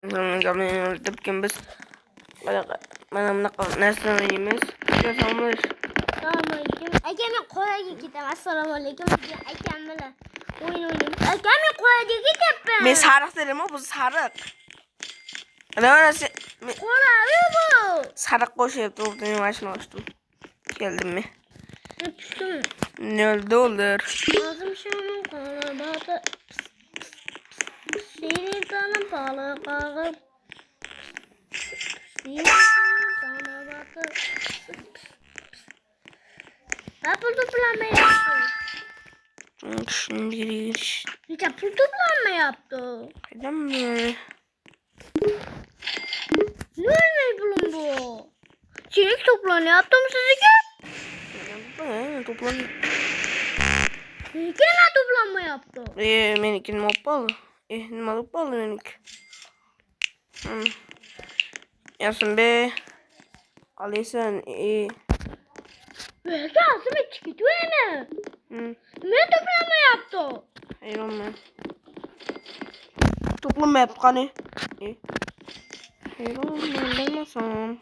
Dipken biz mana bunaqa narsani o'ynaymiz. Salomlar. Assalomu alaykum. Aka men qo'yaga ketaman. Assalomu alaykum. Akam bilan o'yin o'ynaymiz. Aka men qo'yaga ketyapman. Men sariq dedim-ku, bu sariq. Ana sen Qo'ravi bu. sariq qo'shyapti, men mashina ochdim. Keldimmi? Tushdim. $0. O'zim shuni qolibadi. Seni tanib qolib. Pul toplanmayapti. Şimdi giriş. Necha pul toplanmayapti? Neden Ne olmay pulum bu? Çelik toplanyaptimi sizga? Toplanıyor. Nega toplanmayapti? Meniki nima bo'ldi? Nima bo'ldi meniki? Yasinbe. Qalaysan? Belki ağzıma çıkıyor ne? Ne toplanmayapti? Hayronman. Toplanmayapti qani? Hayronman bilmasam.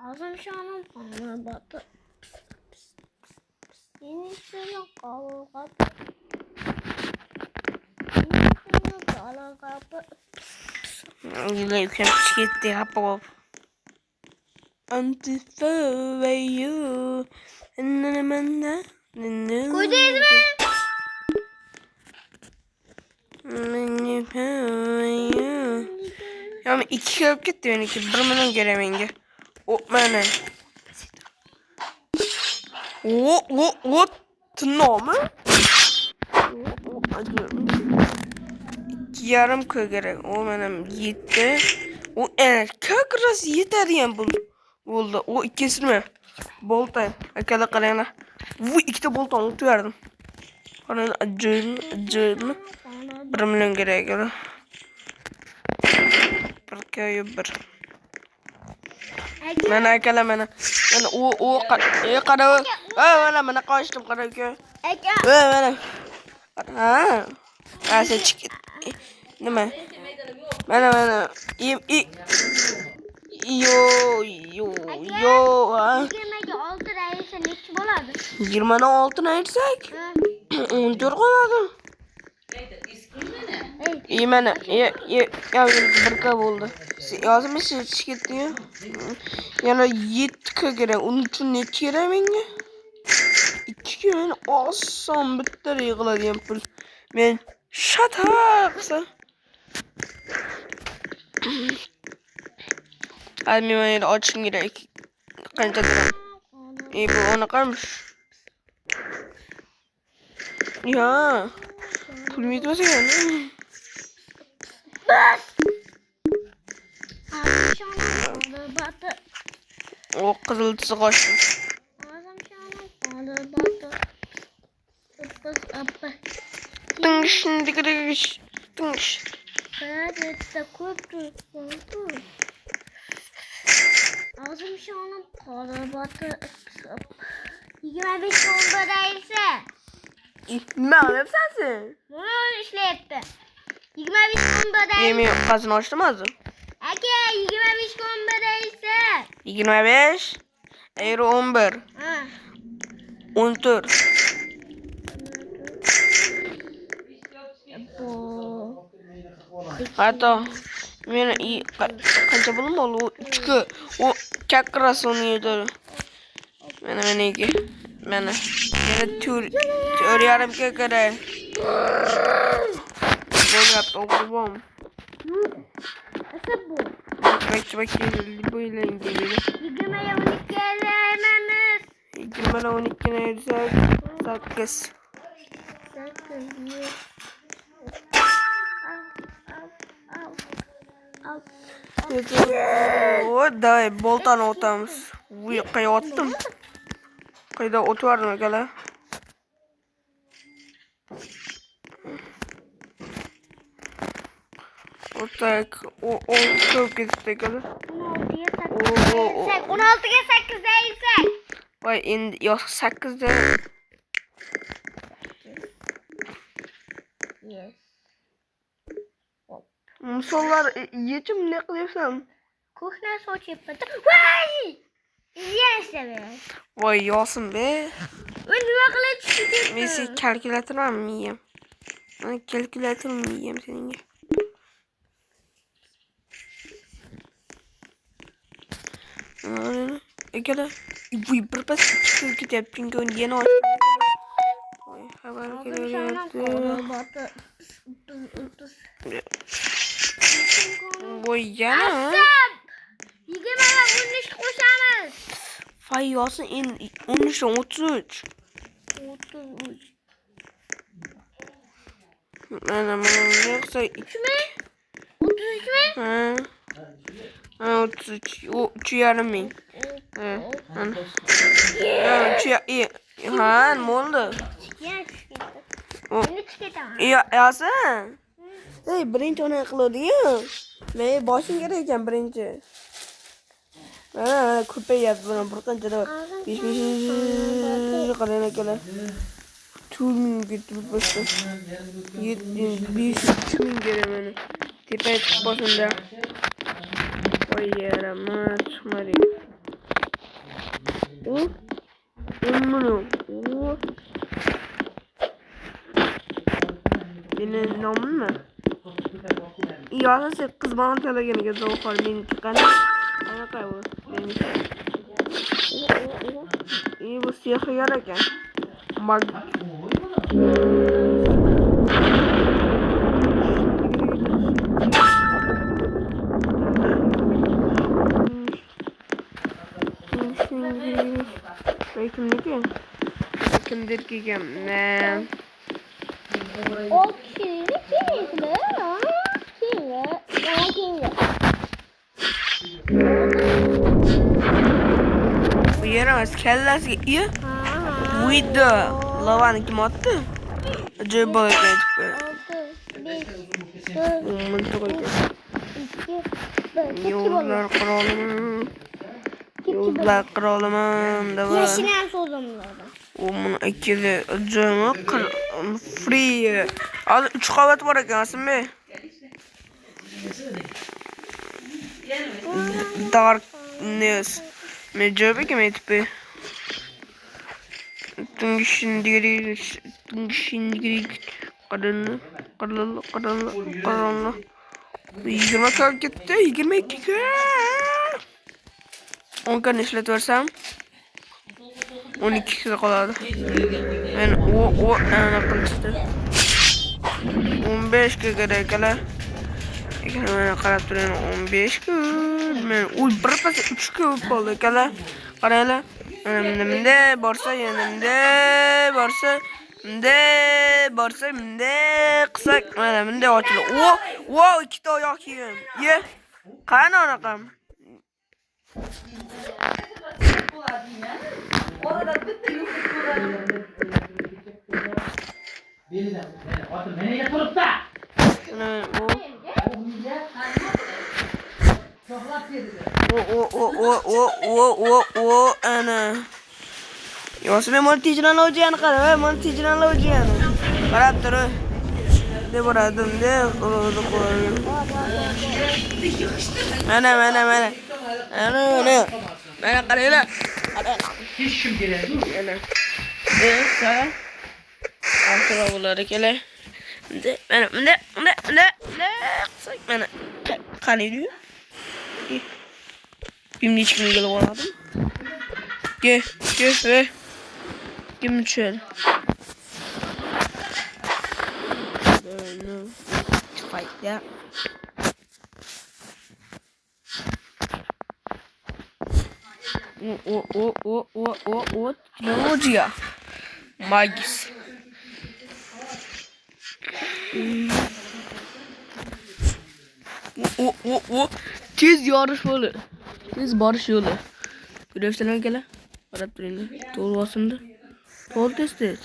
Ağzım şanım bana battı. Seni şuna kalkadı. Yine yukarı gitti hapı. For you. Koydunuz mu? Ya 2 kere gitti benimki. Bir milyon göremenge. O bana. O tınla mı? Acıyorum. 2,5 köy gerek. O benim yetti. O erkek arası yeter yani bu. Oldu. O ikisi mi? Boltay. Akala karayana. Bu ikide boltay unutuverdim. Karayana acayip. 1 milyon gerek göre. 1 köy 1. Mana akala mana. Mana o qara. Mana qo'shdim qara köy. Mana. Ha. Sen chiq. Nima? Mana. Yo. 20'ga 6 raysa nechi bo'ladi? 20'ni 6'ni aytsak 14 qoladi. Mana ya birga bo'ldi. Yozimiz ketdi-yu. Yana 7 kerak. Uning uchun necha kerak menga? 2 men oson bitta yig'iladigan pul. Men shataqsa. Hadi men ochishim kerak. Qancha dirham? Bu ona qancha? Ya. Pul yetmasa ekan. O qiziltisi qochdi. Tıngış. Ağzım şu an kalabatı. 25 bombadaysa. Ne yapıyorsun sen? Bunu işletti. 25 bombadaysa. Yemeği kazını açtım azı. Ake 25 bombadaysa. 25. Euro 11. Ha. 14. Hatta men qancha bo'ldi o 3 o chakrasi uni yedi. Meniki. Yana tur yarim kerak. Bo'lyapti o'g'lim. Nasıl bu? Bak bo'ylang deydi. 20'ye 12 elememiz. 20'ye 12 ne etsek 8. O da boltan otamiz. Bu yoqqa otdim. Qayda o'tvardim akalar. Otak o çok geçti. 16'ya 8 değilsek. Vay yok 8'de. Yes. Misollar yechim ne qilyapsan? Kuchna sochibdi. Voy! Izlashdi. Voy yosin be. Men nima qilay tushibdi? Men sen kalkulyatormi yeyam? Men kalkulyatormi yeyam senga? Ekala. Voy birpas chiqib ketyapti. Chunki uni yana ochdim. Voy xabar kelyapti. Voy yana. Asab! 13 qo'shamiz. Voy yosin endi 13 33. 33. Mana ne qilsa 3mi? 33mi? ha. Ha 33. O 3,5 ming. Ha. Ha 3 ha nima oldu? Yana tushib ketdi. O Endi tushib ketaman. Yasin. Ey birinchi ona qiladi-yu. Men boshing kerak ekan birinchi. Ha ko'payapti buni bir qanchada 5 qarang akalar. 2 ming ketib boshqa. 5 ming kerak meni. Tepaga chiqib boshimda. Voy yaramat chiqmadi. O 10 million. O senin nominmi? Yo'q, sen qiz bola talaganiga zo'xor meniki qani? Qanaqa bu? Meniki. Bu sehrgar ekan. Mag. Kimniki? Kimdir kelgan? Ne? O kişilik kimlikle? Kimle? Bana kimle? Bu yaramaz kellasiga iyi. Uyda lavani kim attı? Acayip balık etip. 6, 5, 4, Mıntık ekan. 2, 1. Yollar kralım. Yollar kralım da var. Yaşınan sozumlarda. Onun ikili canı free. Az 3 qavat var ekan Asimbe. Darkness. Mejobe kim etip? Tungi shindiri qadanlı. 20 kal gitti. 22 kal. 10 kan ishlataversam 12 ga qoladi. Men o ana qilishdi. 15 ga kerak ekan. Mana qarab turing 15 ga. Men u bir pas 3 ga bo'ldi ekan. Qaranglar. Menda borsa yanimda borsa menda qilsak mana menda ochiladi. O ikkita oyoq kiyim. Ye. Qani onaqam? Orada bitta yumruq ko'radi. Belidan, otur, meniga turibdi. O ana. Yo'smen multijanlovchini qara, multijanlovchini. Qarab tur. Deb boradim de, mana. Mana qaranglar. Hech kim keladi. Mana. Sal. Antara bular kelar. Mana. Mana. Qaniydi? Kim necha kun kelib oldim? Ke. Kim uchun? Fayda. O teknolojiya. Magis. O tez yorish yo'li. Tez borish yo'li. Ko'ryapsizlar akalar? Qarab turinglar. To'g'ri bosimda. To'g'ri tez.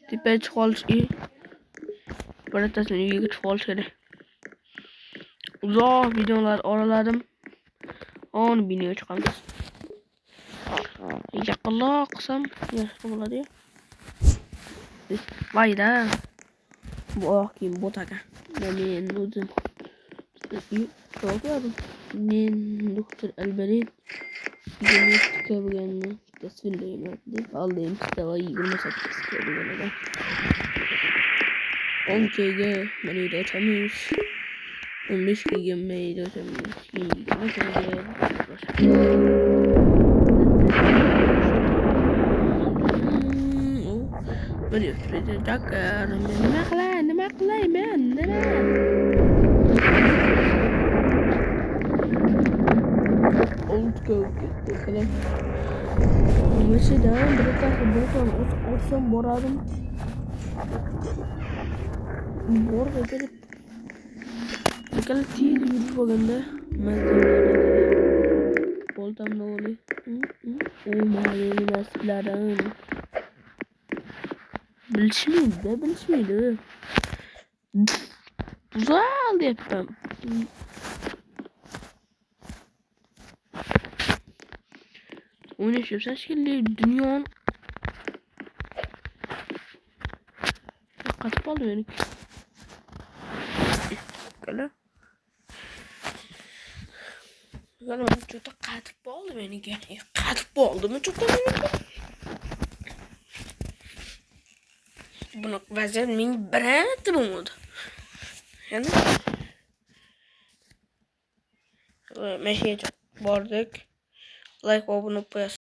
Tepaga chiqib olish Baratasini uyiga chiqib olish kerak. Uzoq videolar oraladim. 10 video chiqamiz. Yaqinroq qilsam yaxshi bo'ladi-ya. Mayda. Bu oq kiyim bot ekan. Men o'zim javob men doktor Albaret genetika bo'lganini tasvirlayman deb oldin stava 28 bo'lgan edim. 10 kga mayda ochamiz. 15 kga mayda ochamiz. 20 kga Böyle yapacağız. Çakarım. Nima qilayman? Old go ketdi falan. Mesela bir tane olsam borarım. Borga gelip Bakal tiyil yürüyüp baganda Boltam ne oluyor? O mahallenin nasiplerden Bilişmeydi. Güzel yaptım. Oynayışıyorsan şimdi dünyanın katıp alıyor yani. Böyle. Böyle ben çok da katıp aldı beni yani. Katıp aldı mı çok da beni. Bunu vaziyet min birinci bulmadı. Yani. Meşeye vardık. Like abone ol.